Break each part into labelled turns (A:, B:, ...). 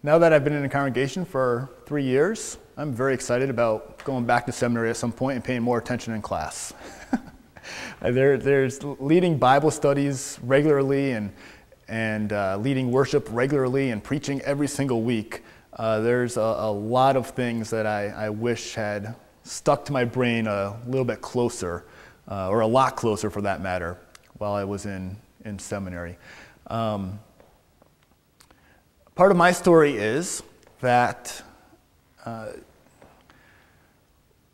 A: Now that I've been in a congregation for 3 years, I'm very excited about going back to seminary at some point and paying more attention in class. There's leading Bible studies regularly and leading worship regularly and preaching every single week. There's a lot of things that I wish had stuck to my brain a little bit closer, or a lot closer for that matter, while I was in seminary. Part of my story is that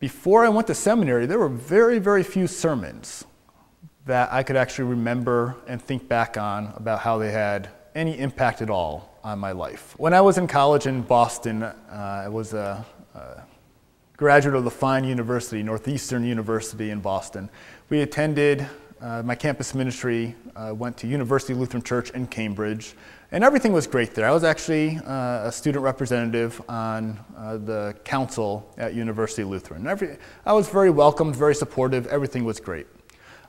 A: before I went to seminary, there were very, very few sermons that I could actually remember and think back on about how they had any impact at all on my life. When I was in college in Boston, I was a graduate of the fine university, Northeastern University in Boston. We attended my campus ministry, went to University Lutheran Church in Cambridge, and everything was great there. I was actually a student representative on the council at University Lutheran. I was very welcomed, very supportive, everything was great.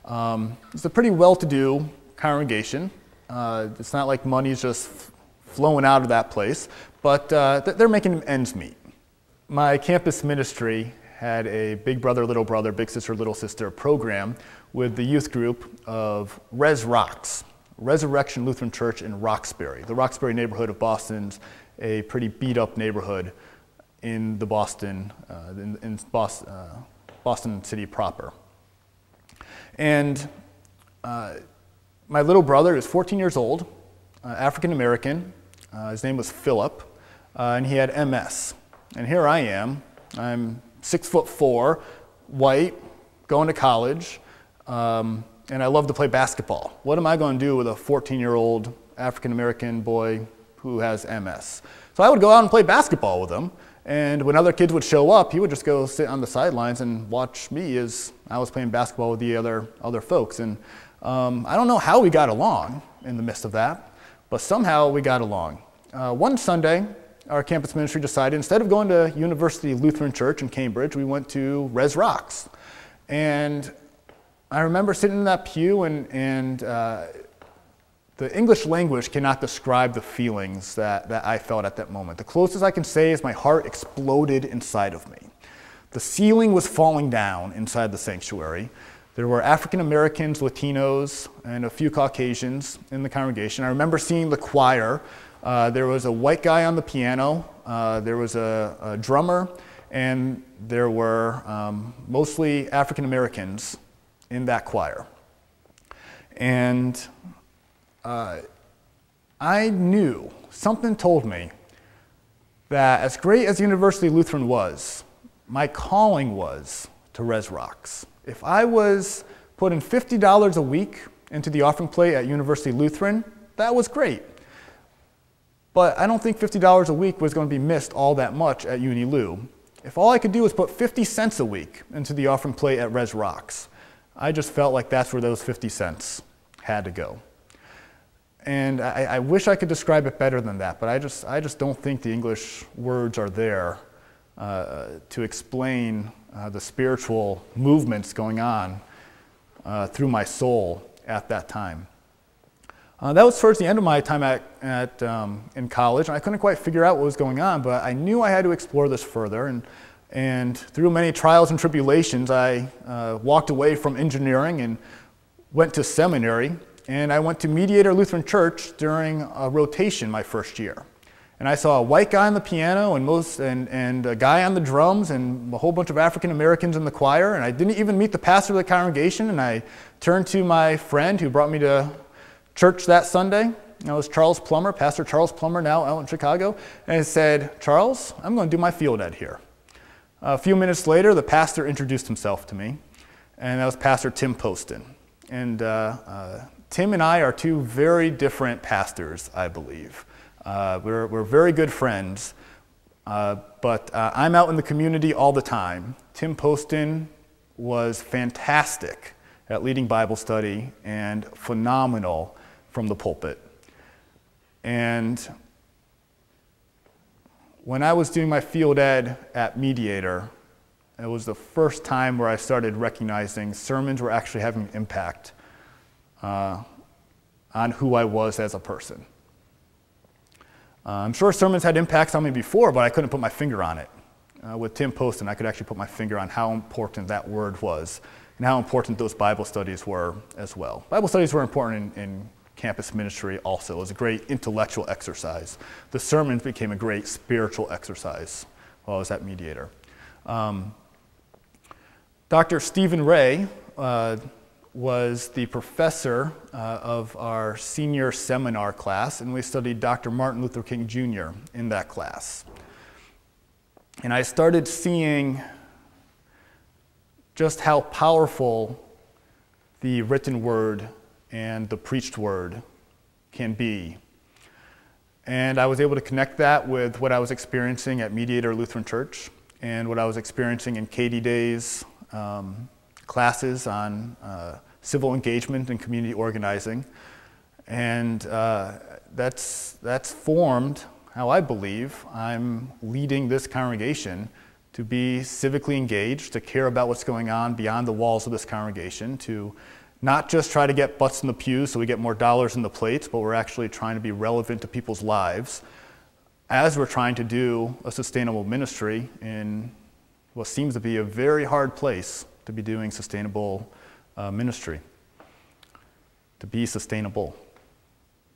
A: It's a pretty well-to-do congregation. It's not like money's just flowing out of that place, but they're making ends meet. My campus ministry had a big brother, little brother, big sister, little sister program with the youth group of Res Rocks, Resurrection Lutheran Church in Roxbury. The Roxbury neighborhood of Boston's a pretty beat-up neighborhood in the Boston city proper. And my little brother is 14 years old, African American. His name was Philip, and he had MS. And here I am. I'm 6'4", white, going to college, and I love to play basketball. What am I going to do with a 14-year-old African American boy who has MS? So I would go out and play basketball with him. And when other kids would show up, he would just go sit on the sidelines and watch me as I was playing basketball with the other folks. And I don't know how we got along in the midst of that, but somehow we got along. One Sunday, our campus ministry decided instead of going to University Lutheran Church in Cambridge, we went to Res Rocks. And I remember sitting in that pew and the English language cannot describe the feelings that I felt at that moment. The closest I can say is my heart exploded inside of me. The ceiling was falling down inside the sanctuary. There were African Americans, Latinos, and a few Caucasians in the congregation. I remember seeing the choir. There was a white guy on the piano. There was a drummer, and there were mostly African Americans in that choir. And I knew, something told me that as great as University Lutheran was, my calling was to Res Rocks. If I was putting $50 a week into the offering plate at University Lutheran, that was great. But I don't think $50 a week was going to be missed all that much at UniLu. If all I could do was put 50 cents a week into the offering plate at Res Rocks, I just felt like that's where those 50 cents had to go. And I wish I could describe it better than that, but I just don't think the English words are there to explain the spiritual movements going on through my soul at that time. That was towards the end of my time in college, and I couldn't quite figure out what was going on, but I knew I had to explore this further, and through many trials and tribulations, I walked away from engineering and went to seminary, and I went to Mediator Lutheran Church during a rotation my first year. And I saw a white guy on the piano and a guy on the drums and a whole bunch of African Americans in the choir, and I didn't even meet the pastor of the congregation, and I turned to my friend who brought me to church that Sunday. That was Charles Plummer, Pastor Charles Plummer, now out in Chicago, and I said, "Charles, I'm going to do my field ed here." A few minutes later, the pastor introduced himself to me, and that was Pastor Tim Poston. And Tim and I are two very different pastors, I believe. We're very good friends, but I'm out in the community all the time. Tim Poston was fantastic at leading Bible study and phenomenal from the pulpit. And when I was doing my field ed at Mediator, it was the first time where I started recognizing sermons were actually having an impact on who I was as a person. I'm sure sermons had impacts on me before, but I couldn't put my finger on it. With Tim Poston, I could actually put my finger on how important that word was and how important those Bible studies were as well. Bible studies were important in campus ministry also. It was a great intellectual exercise. The sermons became a great spiritual exercise while I was at Mediator. Dr. Stephen Ray was the professor of our senior seminar class, and we studied Dr. Martin Luther King Jr. in that class. And I started seeing just how powerful the written word and the preached word can be. And I was able to connect that with what I was experiencing at Mediator Lutheran Church and what I was experiencing in Katie Day's classes on civil engagement and community organizing. And that's formed how I believe I'm leading this congregation to be civically engaged, to care about what's going on beyond the walls of this congregation, to not just try to get butts in the pews so we get more dollars in the plates, but we're actually trying to be relevant to people's lives as we're trying to do a sustainable ministry in what seems to be a very hard place to be doing sustainable ministry, to be sustainable.